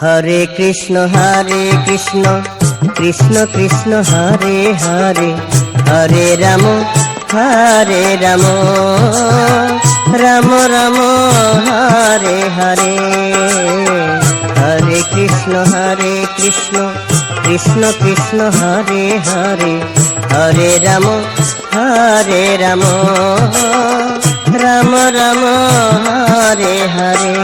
हरे कृष्ण कृष्ण कृष्ण हरे हरे, हरे राम राम राम हरे हरे। हरे कृष्ण कृष्ण कृष्ण हरे हरे, हरे राम राम राम हरे हरे।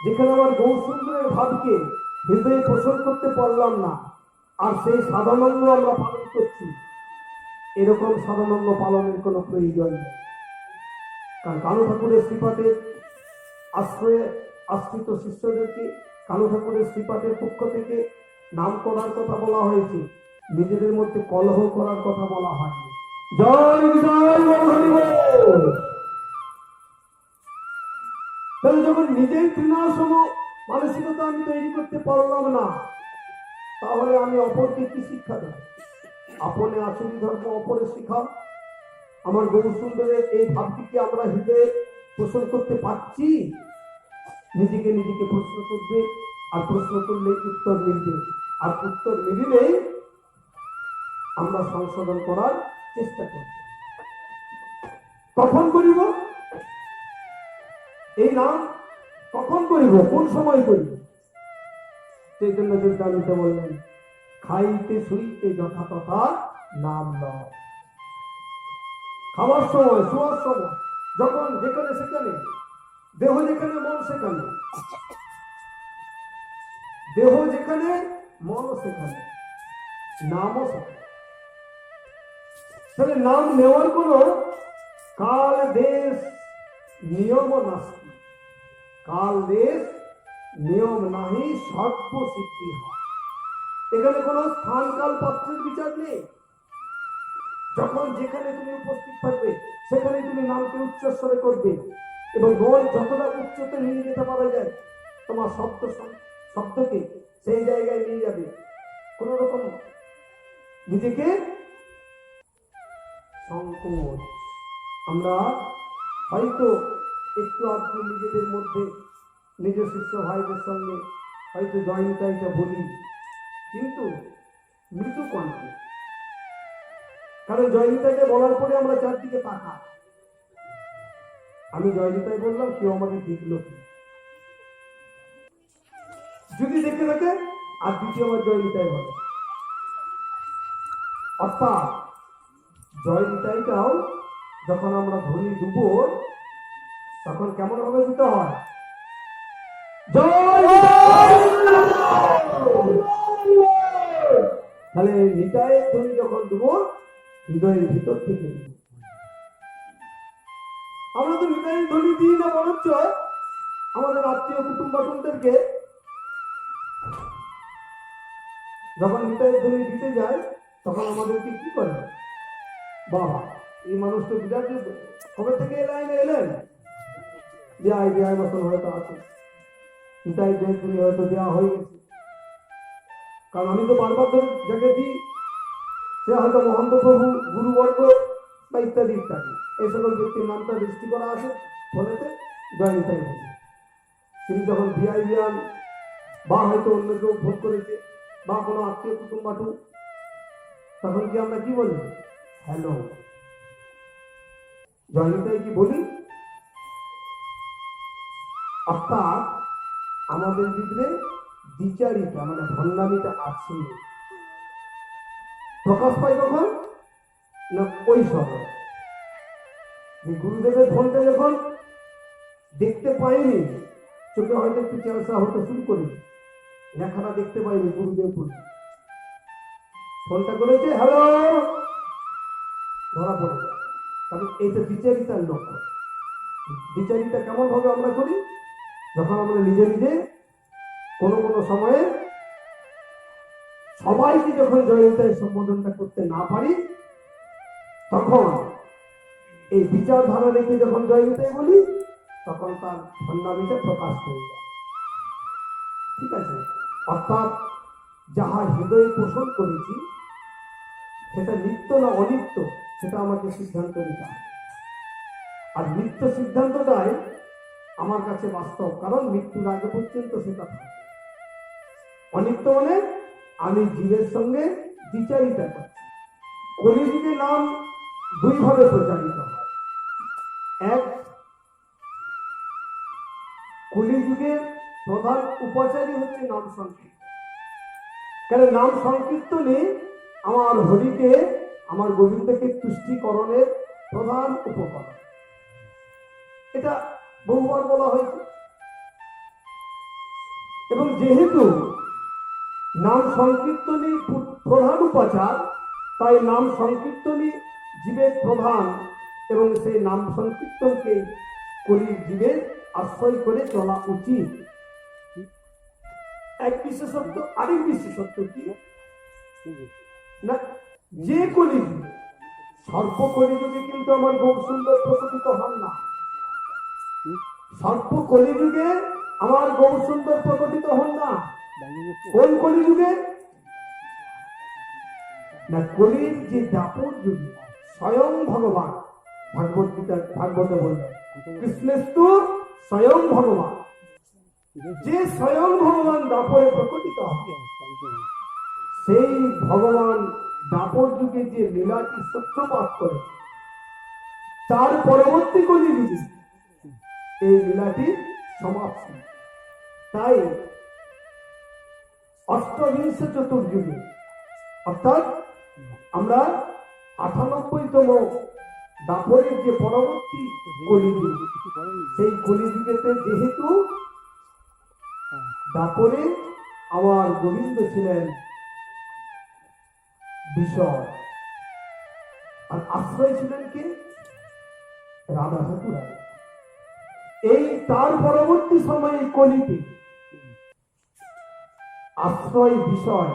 যেখানে আমার গৌরসুন্দরের ভাবকে হৃদয়ে পোষণ করতে পারলাম না, আর সেই সাধানন্দ আমরা পালন করছি, এরকম সাধানন্দ পালনের কোনো প্রয়োজন নেই। কারণ কালু ঠাকুরের শ্রীপাঠের আশ্রয়ে আশ্রিত শিষ্যদেরকে কালু ঠাকুরের শ্রীপাঠের পক্ষ থেকে নাম করার কথা বলা হয়েছে, নিজেদের মধ্যে কলহ করার কথা বলা হয়নি। জয় জয় বল। তাহলে যখন নিজের তৃণাসম মানসিকতা আমি তৈরি করতে পারলাম না, তাহলে আমি অপরকে কি শিক্ষা দেব? আপনে আচরণ ধর্ম অপরে শিখা। আমার গৌরসুন্দরের এই ভাবটিকে আমরা হৃদয়ে পোষণ করতে পারছি? নিজেকে নিজেকে প্রশ্ন করবে, আর প্রশ্ন করলে উত্তর মিলবে, আর উত্তর মিলিলেই আমরা সংশোধন করার চেষ্টা করব। কখন করিব এই নাম? কখন করিব? কোন সময় করিব? চৈতন্য চরিতামৃতে বললেন, খাইতে শুইতে যথা তথা নাম নাও। খাওয়ার সময়, শোয়ার সময়, যখন যেখানে সেখানে, দেহ যেখানে মন সেখানে, দেহ যেখানে মন সেখানে, নামও সেখানে। তাহলে নাম নেওয়ার কোন কাল দেশ নিয়ম নাস্তি। কাল দেশ নিয়ম নাহি, সর্ব সিদ্ধি হয়। এখানে কোনো স্থান কাল পাত্রের বিচার নেই। যখন যেখানে তুমি উপস্থিত থাকবে সেখানে তুমি নামকে উচ্চস্বরে করবে, এবং মন যতটা উচ্চতে নিয়ে যেতে পারা যায় তোমার শব্দকে সেই জায়গায় নিয়ে যাবে। কোন রকম নিজেকে সংকোচ, আমরা হয়তো একটু আধটু নিজেদের মধ্যে নিজের শিষ্য ভাইদের সঙ্গে হয়তো জয়নিতাইটা বলি, কিন্তু মৃদু কণ্ঠে। কারণ জয়নিতাইটা বলার পরে আমরা চারদিকে তাকাই, আমি জয়নিতাই বললাম, কেউ আমাকে দেখলো কি? যদি দেখে থাকে আর দ্বিতীয়বার জয়নিতাই বলে, অর্থাৎ জয়নিতাইটাও যখন আমরা ধ্বনি দেব তখন কেমন ভাবে দিতে হয়? তাহলে নিতাইয়ের ধ্বনি যখন দেব হৃদয়ের ভিতর থেকে দেব। আমরা তো নিতাইয়ের ধ্বনি দিই না, বরঞ্চ আমাদের আত্মীয় কুটুম্বাসনদেরকে যখন নিতাইয়ের ধ্বনি দিতে যায় তখন আমাদেরকে কি করে? বাবা, এই মানুষটা বিরাট, কবে থেকে এই লাইনে এলেন? বিয়ায় বছর হয়তো আছে, নিতাই ধ্বনি হয়তো দেওয়া হয়ে গেছে। কারণ আমি তো বারবার যাকে দিই সে হয়তো মহন্ত প্রভু, গুরুবর্গ বা ইত্যাদি ইত্যাদি এই সকল ব্যক্তির নামটা দৃষ্টি করা আছে ফলেতে জয় নিতাই বলছে। তিনি যখন বিয়ান বা হয়তো অন্য কেউ ভোগ করেছে বা কোনো আত্মীয় কুটুম বাটু, তখন কি আমরা কি বলি? হ্যালো। জয়নিতাই কি বলি? অর্থাৎ আমাদের ভিতরে দ্বিচারিতা মানে ভণ্ডামিটা আছে। প্রকাশ পায় কখন? না ওই সময় যে গুরুদেবের ফোনটা যখন দেখতে পাইনি, চোখে হয়তো একটু চেষ্টা হতে শুরু করি, লেখাটা দেখতে পাইনি গুরুদেব বলে ফোনটা করেছে, হ্যালো, ধরা পড়ে যায়। কারণ এইটা দ্বিচারিতার লক্ষ্য। দ্বিচারিতা কেমন ভাবে আমরা করি? যখন আমরা নিজে নিজে কোনো কোনো সময়ে সবাইকে যখন জয়নিতায় সম্বোধনটা করতে না পারি, তখন এই বিচারধারা রেখে যখন জয়নিতায় বলি, তখন তার ভণ্ডামিটা প্রকাশ হয়ে যায়। ঠিক আছে? অর্থাৎ যাহা হৃদয়ে পোষণ করেছি সেটা নিত্য না অনিত্য, সেটা আমাকে সিদ্ধান্ত নিতে হবে। আর নিত্য সিদ্ধান্তটাই আমার কাছে বাস্তব, কারণ মৃত্যুর আগে পর্যন্ত সেটা থাকে। অনিত্য মানে আমি জীবের সঙ্গে দ্বিচারিতা করছি। কলিযুগে নাম দুই ভাবে প্রচারিত হয়। এক, কলিযুগে প্রধান উপাচারী হচ্ছে নাম সংকীর্তন। কেন নাম সংকীর্তনে আমার হরিকে, আমার গোবিন্দকে তুষ্টিকরণের প্রধান উপকরণ। এটা বহুবার বলা হয়েছে। এবং যেহেতু নাম সংকীর্তনই প্রধান উপাচার, তাই নাম সংকীর্তনই জীবের প্রধান, এবং সেই নাম সংকীর্তনকে কলির জীবের আশ্রয় করে চলা উচিত। এক বিশেষত্ব, আরেক বিশেষত্ব কি না, যে কলিযুগে, সর্প কলিযুগে কিন্তু আমার গৌর সুন্দর প্রকটিত হন না। সর্প কলিযুগে আমার গৌর সুন্দর প্রকটিত হন না। কোন কলিযুগে? না, কলির যে দাপর যুগে স্বয়ং ভগবান, ভাগবত গীতা ভাগবতে বললেন কৃষ্ণেস্তু স্বয়ং ভগবান, যে স্বয়ং ভগবান দাপরে প্রকটিত হবে, সেই ভগবান দাপর যুগে যে লীলাটি সূত্রপাত করে, তার পরবর্তী কলিযুগে এই লীলাটি সমাপ্তি। তাই অষ্টবিংশ চতুর্যুগে, অর্থাৎ আমরা 98তম দাপরের যে পরবর্তী কলিযুগ, সেই কলিযুগেতে যেহেতু দাপরে আমার গোবিন্দ ছিলেন বিষয়, আর আশ্রয় ছিলেন কে? রাধা ঠাকুর। এই তার পরবর্তী সময়ে কলিতে আশ্রয় বিষয়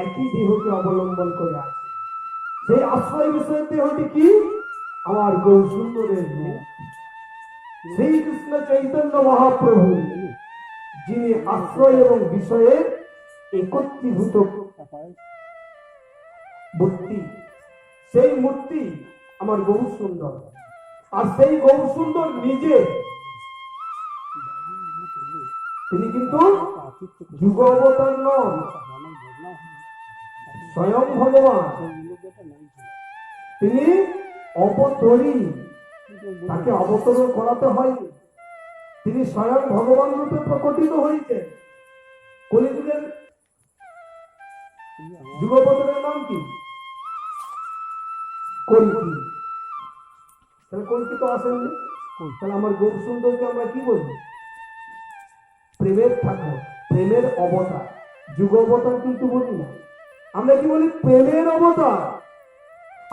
একই দেহকে অবলম্বন করে আছে। সেই আশ্রয় বিষয়ের দেহটি কি? আমার গৌর সুন্দরের রূপ শ্রীকৃষ্ণ চৈতন্য মহাপ্রভু, যিনি আশ্রয় এবং বিষয়ের একত্রীভূত মূর্তি। সেই মূর্তি আমার গৌর সুন্দর, আর সেই গৌর সুন্দর নিজে, তিনি কিন্তু যুগ অবতার নন, স্বয়ং ভগবান। তিনি অবতরী, তাকে অবতরণ করাতে হয়নি, তিনি স্বয়ং ভগবান রূপে প্রকটিত হয়েছে। কলিযুগের যুগপতের নাম কি? কল্কি। তাহলে কল্কি তো আসেননি, তাহলে আমার গৌর সুন্দরকে আমরা কি বলবো? প্রেমের ঠাকুর, প্রেমের অবতার। যুগ অবতার কিন্তু বলি না, আমরা কি বলি? প্রেমের অবতার।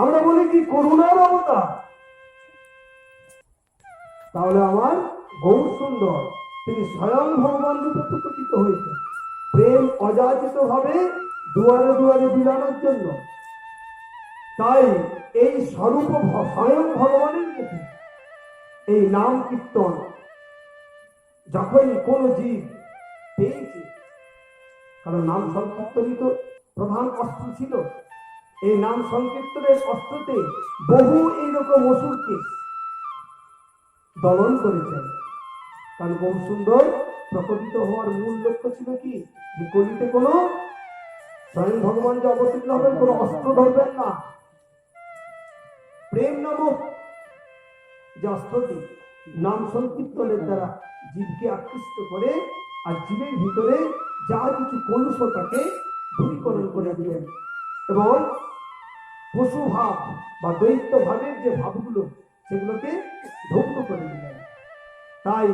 আমরা বলি কি? করুণার অবতার। তাহলে আমার গৌর সুন্দর তিনি স্বয়ং ভগবান রূপে প্রকটিত হয়েছে, প্রেম অযাচিত ভাবে দুয়ারে দুয়ারে বিলানোর জন্য। তাই এই স্বরূপ স্বয়ং ভগবানের মুখে এই নাম কীর্তন যখনই কোন জীব পেয়েছে, কারণ নাম সংকীর্তনই তো প্রধান অস্ত্র ছিল, এই নাম সংকীর্তনের অস্ত্রতে বহু এইরকম অসুরকে দমন করেছেন। কারণ গৌর সুন্দর প্রকটিত হওয়ার মূল লক্ষ্য ছিল কি? যে কলিতে কোনো স্বয়ং ভগবান যে অবতীর্ণ হবেন, কোন অস্ত্র ধরবেন না। প্রেম নামক যে অস্ত্রটি নাম সংকীর্তনের দ্বারা জীবকে আকৃষ্ট করে আর জীবের ভিতরে যা কিছু কলুষ তাকে দূরীকরণ করে দিলেন এবং পশু ভাব বা দৈত্য ভাবের যে ভাবগুলো সেগুলোকে ধ্বংস করে দিলেন। তাই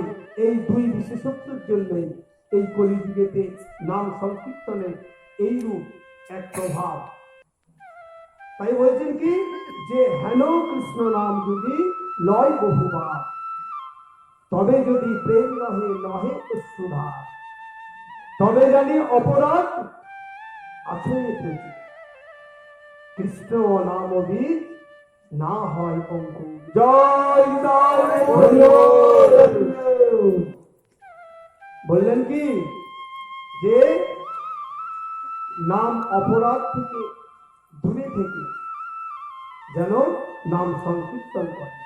এই দুই বিশেষত্বের জন্যই এই কলিযুগেতে নাম সংকীর্তনের এইরূপ এক প্রভাব। তাই বলছেন কি যে হেন কৃষ্ণ নাম যদি লয় বহুবার, তবে যদি প্রেম নহে নহে সুধার, তবে জানি অপরাধ আছে প্রচুর, কৃষ্ণ নাম বীজ না হয় অঙ্কুর। জয় বললেন কি যে নাম অপরাধ থেকে দূরে থেকে যেন নাম সংকীর্তন করে।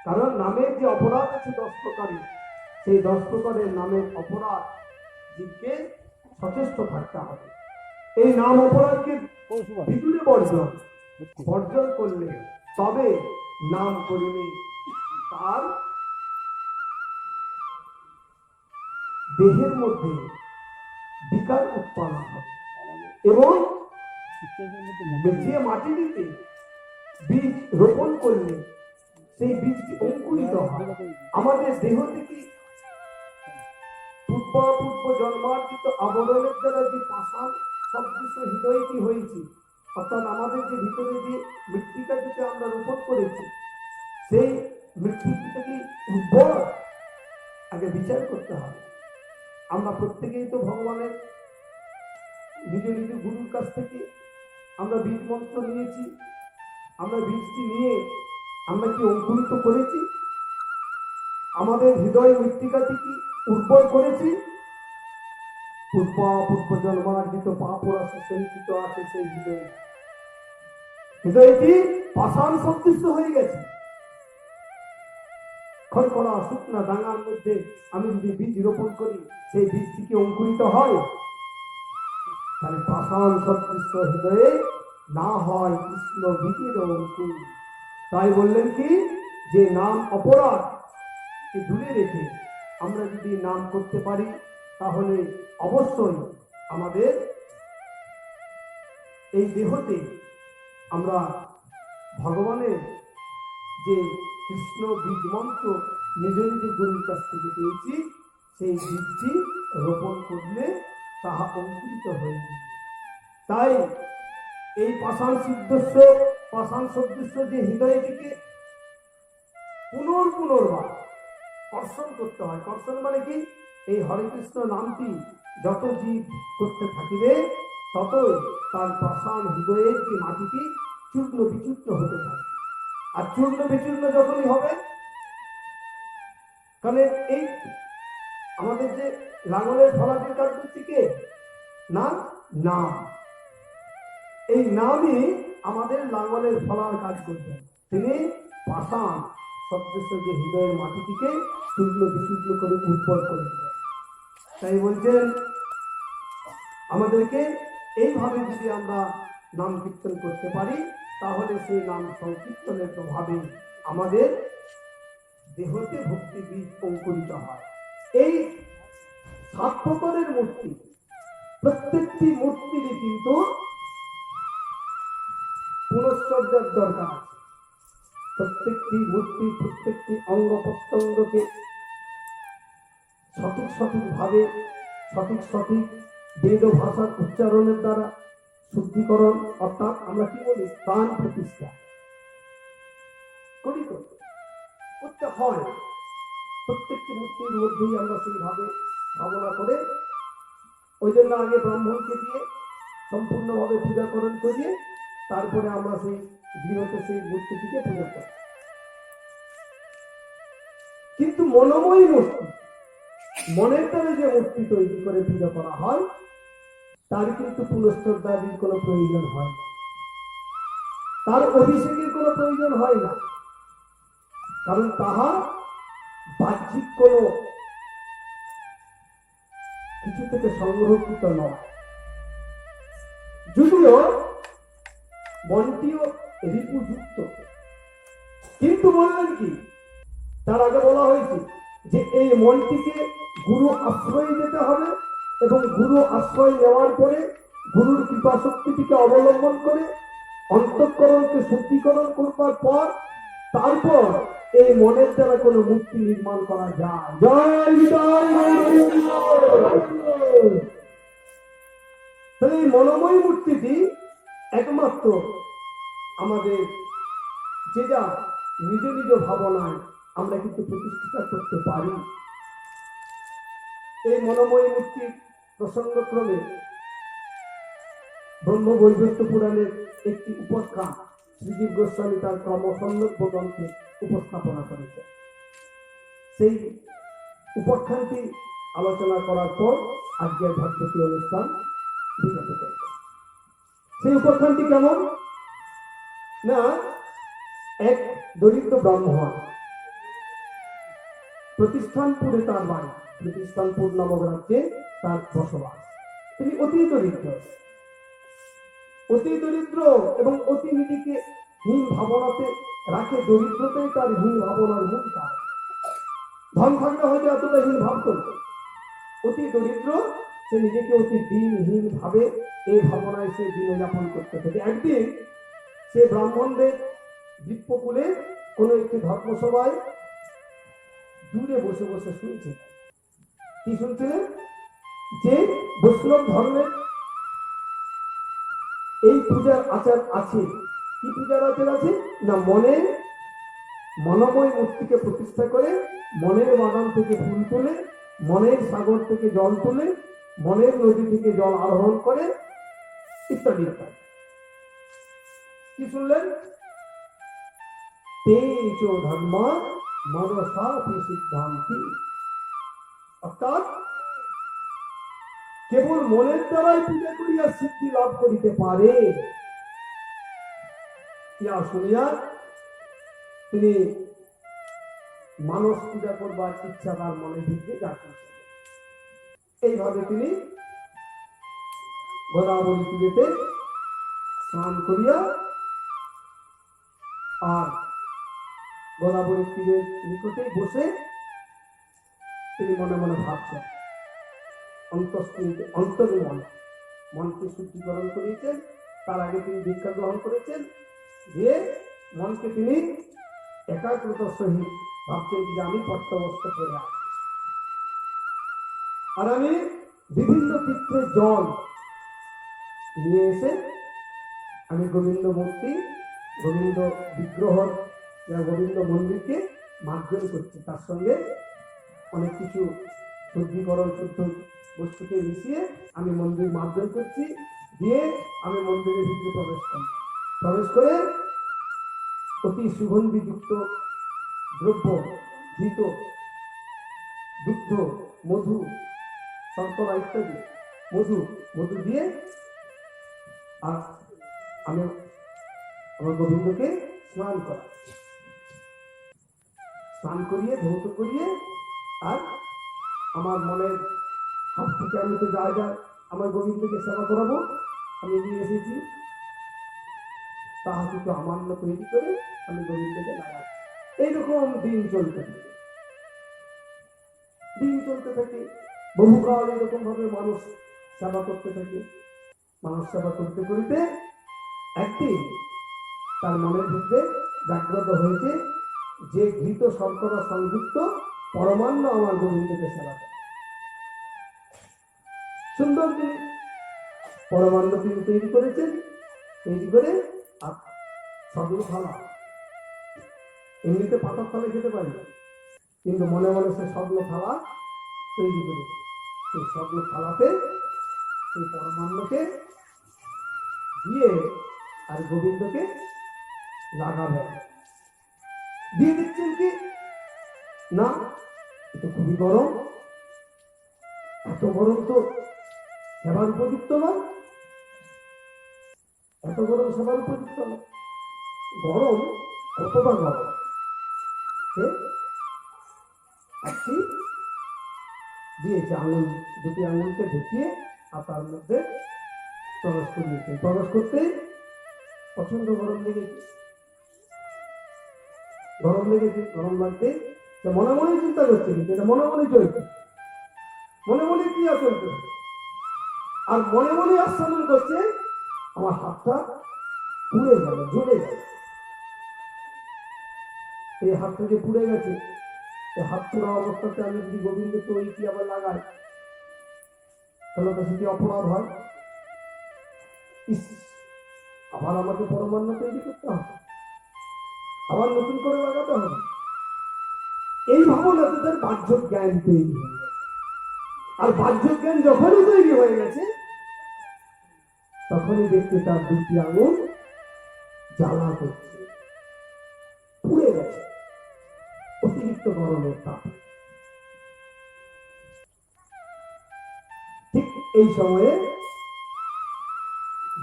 কারণ নামের যে অপরাধ আছে 10 প্রকারের, সেই 10 প্রকারের নামের অপরাধ জীবকে সচেষ্ট থাকতে হবে। এই নাম অপরাধকে ভিতরে বর্জন করলে তবে নাম করিলে তার দেহের মধ্যে বিকার উৎপন্ন হবে এবং যে মাটিতে বীজ রোপণ করলে সেই বীজটি অঙ্কুরিত হয়। আমাদের দেহ থেকে পূর্ব জন্মার্জিত আবরণের দ্বারা যে পাষাণ সদৃশ হৃদয়টি হয়েছে, অর্থাৎ আমাদের যে ভিতরে যে মৃত্তিকাটিকে আমরা রোপণ করেছি, সেই মৃত্তিকাটা কি উর্বর আগে বিচার করতে হবে। আমরা প্রত্যেকেই তো ভগবানের নিজ নিজ গুরুর কাছ থেকে আমরা বীজ মন্ত্র নিয়েছি। আমরা বীজটি নিয়ে আমরা কি অঙ্কুরিত করেছি? আমাদের হৃদয় মৃত্তিকাটি কি উর্বর করেছি? পূর্ব জন্মার্জিত পাপ রাশি সঞ্চিত আছে সেই হৃদয়টি পাষাণ সদৃশ হয়ে গেছে। খড়খড়া শুকনা ডাঙার মধ্যে আমি যদি বীজ রোপণ করি, সেই বীজটি কি অঙ্কুরিত হয়? তাহলে পাষাণ সদৃশ হৃদয়ে না হয় কৃষ্ণ বীজের অঙ্কুর। তাই বললেন কি যে নাম অপরাধ দূরে রেখে আমরা যদি নাম করতে পারি, তাহলে অবশ্যই আমাদের এই দেহতে আমরা ভগবানের যে কৃষ্ণ বীজ মন্ত্র নিজ নিজ গুরুর কাছ থেকে পেয়েছি, সেই বীজটি রোপণ করলে তাহা অঙ্কুরিত হয়ে যাবে। তাই এই পাষাণ সদৃশ্য যে হৃদয়টিকে পুনর্বার কর্ষণ করতে হয়। কর্ষণ মানে কি? এই হরে কৃষ্ণ নামটি যত জীব করতে থাকিবে, ততই তার পাষাণ হৃদয়ের যে মাটিটি চূর্ণ বিচূর্ণ হতে থাকে। আর চূর্ণ বিচূর্ণ যখনই হবে, কারণ এই আমাদের যে লাঙলের ফলাটির কাজ করছে কে? না, নাম। এই নামই আমাদের লাঙলের ফলার কাজ করবে। তিনি পাষাণ সদৃশ যে হৃদয়ের মাটিটিকে চূর্ণ বিচূর্ণ করে উর্বর করে দিলেন। তাই বলছেন আমাদেরকে এইভাবে যদি আমরা নাম কীর্তন করতে পারি, তাহলে সেই নাম সংকীর্তনের প্রভাবে আমাদের দেহতে ভক্তি বীজ অঙ্কুরিত হয়। এই 7 প্রকারের মূর্তি, প্রত্যেকটি মূর্তিরই কিন্তু পুনশ্চর্যার দরকার আছে। প্রত্যেকটি মূর্তি, প্রত্যেকটি অঙ্গ প্রত্যঙ্গকে সঠিকভাবে সঠিক বেদ ভাষার উচ্চারণের দ্বারা শুদ্ধিকরণ, অর্থাৎ আমরা কি বলি প্রাণ প্রতিষ্ঠা করতে হয়। প্রত্যেকটি মূর্তির মধ্যেই আমরা সেইভাবে ভাবনা করে, ওই জন্য আগে ব্রাহ্মণকে দিয়ে সম্পূর্ণভাবে পূজাকরণ করিয়ে তারপরে আমরা সেই গৃহতে সেই মূর্তিটিকে পূজা করি। কিন্তু মনোময়ী মূর্তি, মনের দ্বারা যে মূর্তি তৈরি করে পূজা করা হয়, তার কিন্তু পুনশ্চর্যাদির কোনো প্রয়োজন হয় না, তার অভিষেকের কোনো প্রয়োজন হয় না। কারণ তাহা বাহ্যিক কোনো কিছু থেকে সংগ্রহকৃত নয়। যদিও মনটিও রিপুযুক্ত, কিন্তু বললেন কি, তার আগে বলা হয়েছে যে এই মনটিকে গুরু আশ্রয় দিতে হবে এবং গুরু আশ্রয় নেওয়ার পরে গুরুর কৃপা শক্তিটিকে অবলম্বন করে অন্তঃকরণকে শুদ্ধিকরণ করবার পর তারপর এই মনের দ্বারা কোনো মূর্তি নির্মাণ করা যায়। জয় নিতাই গৌর। তাহলে এই মনোময় মূর্তিটি একমাত্র আমাদের যে যা নিজ নিজ ভাবনায় আমরা কিন্তু প্রতিষ্ঠা করতে পারি। এই মনোময় মূর্তির প্রসঙ্গক্রমে ব্রহ্মবৈবর্ত পুরাণের একটি উপাখ্যান শ্রীজীব গোস্বামী তার ক্রমসন্ন্যত গ্রন্থে উপস্থাপনা করেছে। সেই উপাখ্যানটি আলোচনা করার পর আজকের ভাগবতী অনুষ্ঠান বিগত করবে। সেই উপাখ্যানটি কেমন না, এক দরিদ্র ব্রাহ্মণ, প্রতিষ্ঠানপুরে তার বাড়ি, প্রতিষ্ঠানপুর নামক রাজ্যে তার বসবাস। তিনি অতি দরিদ্র এবং অতি নিজেকে হীন ভাবনাতে রাখে। দরিদ্রতাই তার হীন ভাবনার মূল কারণ। ধন থাকলে হয়তো এতটা হীন ভাবত না। অতি দরিদ্র, সে নিজেকে অতি দিনহীন ভাবে এই ভাবনায় সে দিনযাপন করতে থাকে। একদিন সে ব্রাহ্মণদের দ্বীপকুলে কোন একটি ধর্মসভায় দূরে বসে বসে শুনছে। কি শুনছিলেন? যে বৈষ্ণব ধর্মের এই পূজার আচার আছে। কি পূজার আচার আছে না, মনোময় মূর্তিকে প্রতিষ্ঠা করে মনের বাগান থেকে ফুল তোলে, মনের সাগর থেকে জল তোলে, মনের নদী থেকে জল আরোহণ করে, ইত্যাদি ইত্যাদি। কি শুনলেন? তেজ ধর্ম মনসা সিদ্ধান্তি, অর্থাৎ কেবল মনের দ্বারাই পূজা করিয়া সিদ্ধি লাভ করিতে পারে। ইয়া শুনিয়া তিনি মানস পূজা করবার ইচ্ছা তার মনে ভিতরে জাগ্রত। এইভাবে তিনি গোদাবরী তীরেতে স্নান করিয়া আর গোদাবরী তীরের নিকটে বসে তিনি মনে মনে ভাবছেন। অন্তর্মন মনকে শুদ্ধিকরণ করিয়েছেন। তার আগে তিনি দীক্ষা গ্রহণ করেছেন। যে মনকে তিনি একাগ্রতার সহিত ভাবছেন যে আমি পট্টবস্ত্র পরে আছি আর আমি বিভিন্ন তীর্থের জল নিয়ে এসে আমি গোবিন্দ মূর্তি, গোবিন্দ বিগ্রহ, গোবিন্দ মন্দিরকে মার্জন করছি। তার সঙ্গে অনেক কিছু শুদ্ধিকরণ শুদ্ধ বস্তুকে মিশিয়ে আমি মন্দির মার্জন করছি। দিয়ে আমি মন্দিরের ভিতরে প্রবেশ করে অতি সুগন্ধিযুক্ত দ্রব্য, ঘৃত, দুগ্ধ, মধু, শর্করা ইত্যাদি মধু দিয়ে আর আমি আমার গোবিন্দকে স্নান করিয়ে ধৌত করিয়ে আর আমার মনের হাত থেকে আমি তো যা আমার গোবিন্দকে সেবা করাবো আমি নিয়ে এসেছি, তাহা কিছু আমান্য তৈরি করে আমি গোবিন্দকে লাগাচ্ছি। এইরকম দিন চলতে থাকে। বহুকাল এরকম ভাবে মানুষ সেবা করতে থাকে। মানুষ সেবা করতে করিতে একদিন তার মনের ভিতরে জাগ্রত হয়েছে যে ঘৃত শর্করা সংযুক্ত পরমান্ন আমার গোবিন্দকে সেবা করে। সুন্দর তিনি পরমান্ন তিনি তৈরি করেছেন। তৈরি করে সদর থালা, এমনিতে পাতার থালা খেতে পারি না, কিন্তু মনে মনে সে স্বর্ণ থালা তৈরি করেছে। সেই স্বর্ণ থালাতে সেই পরমান্নকে দিয়ে আর গোবিন্দকে লাগাবে। দিয়ে দিচ্ছেন কি না, এটা খুবই গরম, এত গরম তো সেবার উপযুক্ত নয়, এত গরম সেবার উপযুক্ত নয়। গরম কতটা গরম দিয়েছে, আঙুল দুটি আঙুলকে ঢুকিয়ে আর তার মধ্যে প্রবেশ করিয়েছেন। প্রবেশ করতে প্রচন্ড গরম লেগেছে, গরম লাগতে সে মনে মনে চিন্তা করছে, কিন্তু এটা মনে মনে চলছে, মনে মনে ক্রিয়া চলতে থাকে। আর মনে মনে আস্বাদন করছে আমার হাতটা পুড়ে গেল, জ্বলে গেল। এই হাতটা যে পুড়ে গেছে, এই হাত পোড়া অবস্থাতে আমি যদি গোবিন্দকে ওইটি আবার লাগাই, তাহলে তো সেটি অপরাধ হয়। আবার আমাকে পরমান্ন তৈরি করতে হবে, আবার নতুন করে লাগাতে হবে। এই ভাবনাতে তার বাহ্য জ্ঞান তৈরি হয়ে গেছে। আর বাহ্য জ্ঞান যখনই তৈরি হয়ে গেছে, তখনই দেখতে তার দুটি আঙুল জ্বালা করছে, পুড়ে গেছে অতিরিক্ত গরমের তাপ। ঠিক এই সময়ে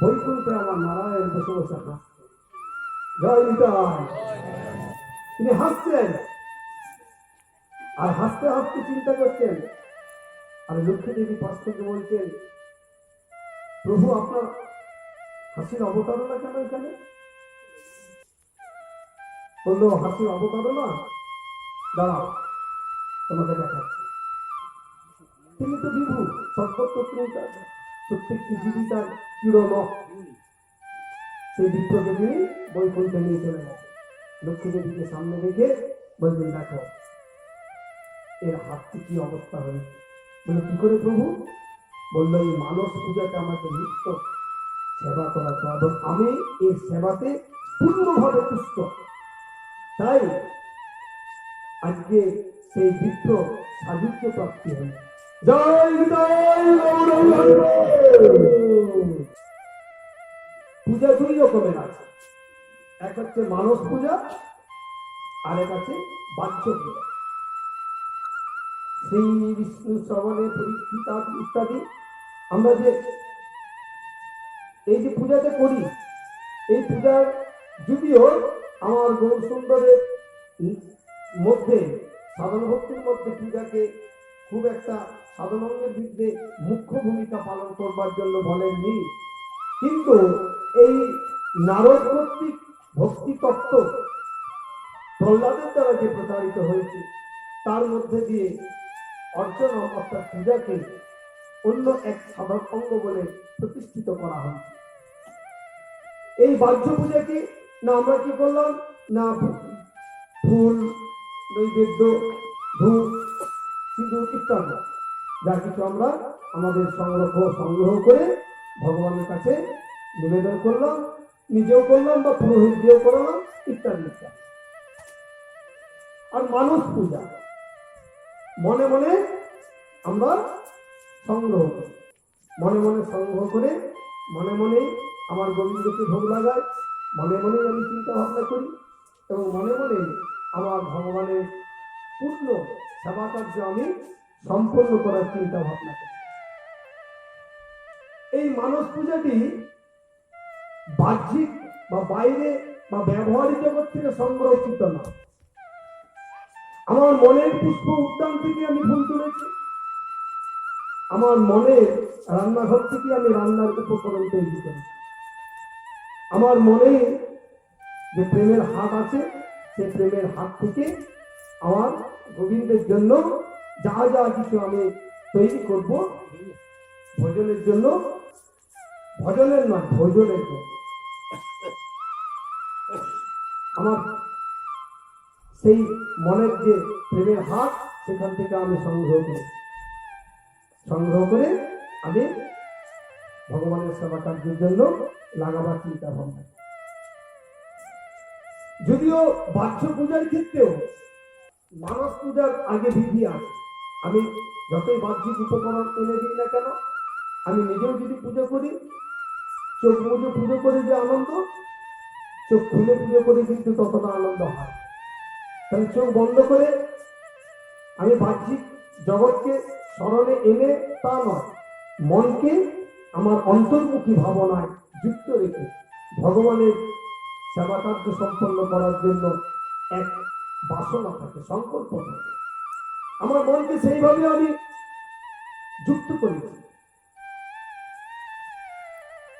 বৈকুণ্ঠে আমার নারায়ণ বসে বসে হাসছেন। জয় নিতাই। তিনি হাসছেন, আর হাসতে হাসতে চিন্তা করছেন। আর লক্ষ্মী দেবী পাশ থেকে বলছেন, প্রভু আপনার হাসির অবতারণা কেন এখানে? বললো, হাসির অবতারণা দাঁড়াও, তোমাকে দেখাচ্ছি। তিনি তো বিভু, সর্বত্র প্রত্যেকটি জীবী তার কিরণক। সেই বিপ্রকে তিনি বৈকুণ্ঠে নিয়ে চলে গেছেন। লক্ষ্মী দেবীকে সামনে রেখে বলছেন, দেখো এর হাতটি কি অবস্থা হয়েছে। বলে, কি করে প্রভু? বললো, এই মানস পূজাতে আমাকে নিত্য সেবা করাতো, এবং আমি এই সেবাতে পূর্ণভাবে তুষ্ট, তাই আজকে সেই বিপ্র সাযুজ্য প্রাপ্তি হল। জয় জয় পূজা দুই রকমের আছে, এক হচ্ছে মানস পূজা, আর এক আছে বাহ্য পূজা। শ্রী বিষ্ণু শ্রবণে পরীক্ষিতা ইত্যাদি আমরা যে এই যে পূজাটা করি, এই পূজার যদিও আমার গৌর সুন্দরের মধ্যে, সাধন ভক্তির মধ্যে পূজাকে খুব একটা সাধনাঙ্গের বিরুদ্ধে মুখ্য ভূমিকা পালন করবার জন্য বলেননি, কিন্তু এই নারদ কর্তৃক ভক্তি তত্ত্ব প্রহ্লাদের দ্বারা যে প্রচারিত হয়েছে, তার মধ্যে দিয়ে অর্চনা অর্থাৎ পূজাকে অন্য এক সাধক অঙ্গ বলে প্রতিষ্ঠিত করা হয়েছে। এই বাহ্য পূজাকে না আমরা কি করলাম, না ফুল, নৈবেদ্য, ধূপ, সিঁদুর ইত্যাদি যা কিছু আমরা আমাদের সংগ্রহ করে ভগবানের কাছে নিবেদন করলাম, নিজেও করলাম বা পুরোহিত দিয়েও করলাম ইত্যাদি ইত্যাদি। আর মানস পূজা মনে মনে আমরা সংগ্রহ করি, মনে মনে সংগ্রহ করে মনে মনে আমার গোবিন্দকে ভোগ লাগাই, মনে মনে আমি চিন্তা ভাবনা করি, এবং মনে মনে আমার ভগবানের পূর্ণ সেবা কার্য আমি সম্পন্ন করার চিন্তা ভাবনা করি। এই মানস পূজাটি বাহ্যিক বা বাইরে বা ব্যবহারিক জগৎ থেকে সংরক্ষিত না। আমার মনের পুষ্প উদ্যান থেকে আমি ফুল তুলেছি, আমার মনের রান্নাঘর থেকে আমি রান্নার উপকরণ তৈরি করেছি, আমার মনে যে প্রেমের হাত আছে, সেই প্রেমের হাত থেকে আমার গোবিন্দের জন্য যা যা কিছু আমি তৈরি করব, ভোজনের জন্য, ভজনের নয় ভোজনের জন্য, আমার সেই মনের যে প্রেমের হাত, সেখান থেকে আমি সংগ্রহ করে আমি ভগবানের সেবা কার্যের জন্য লাগাবার চিন্তা ভাবনা। যদিও বাহ্য পূজার ক্ষেত্রেও মানস পূজার আগে বিধি আছে। আমি যতই বাহ্যিক উপকরণ এনে দিই না কেন, আমি নিজেও যদি পুজো করি, চোখ মুজে পুজো করে যে আনন্দ, চোখ খুলে পুজো করে কিন্তু ততটা আনন্দ হয়। তাই চোখ বন্ধ করে আমি বাহ্যিক জগৎকে স্মরণে এনে তা নয়, মনকে আমার অন্তর্মুখী ভাবনায় যুক্ত রেখে ভগবানের সেবা কার্য সম্পন্ন করার জন্য এক বাসনা থাকে, সংকল্প থাকে, আমার মনকে সেইভাবে আমি যুক্ত করেছি।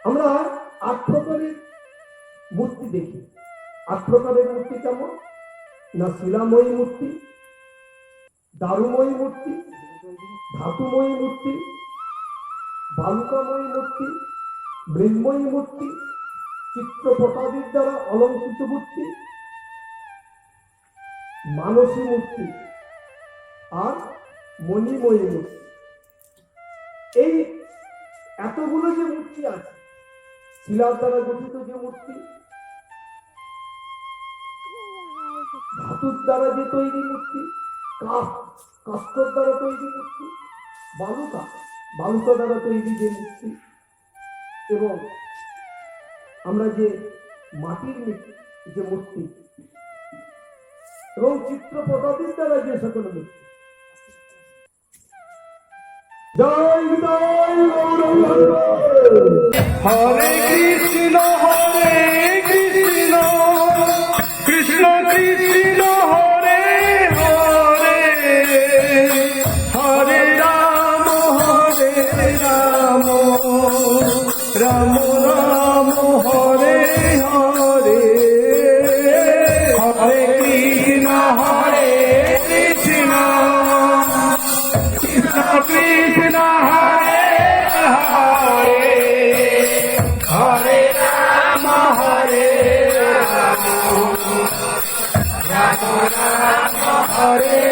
আমরা 8 প্রকারের মূর্তি দেখি। 8 প্রকারের মূর্তি কেমন না? শিলাময়ী মূর্তি, দারুময়ী মূর্তি, ধাতুময়ী মূর্তি, বালুকাময়ী মূর্তি, মৃন্ময়ী মূর্তি, চিত্রপটাদির দ্বারা অলঙ্কৃত মূর্তি, মানসী মূর্তি আর মণিময়ী মূর্তি। এই এতগুলো যে মূর্তি আছে, শিলার দ্বারা গঠিত যে মূর্তি, ধাতুর দ্বারা যে তৈরি মূর্তি, কাষ্ঠর দ্বারা তৈরি মূর্তি, বালুকা দ্বারা তৈরি যে মূর্তি, এবং আমরা যে মাটির যে মূর্তি এবং চিত্রপটাদির দ্বারা যে সকল মূর্তি। জয় জয় গৌরঙ্গ। হরে কৃষ্ণ কৃষ্ণ কৃষ্ণ হরে হরে, হরে রাম রাম রাম হরে হরে, হরে কৃষ্ণ কৃষ্ণ কৃষ্ণ হরে হরে, হরে রাম রাম রাম হরে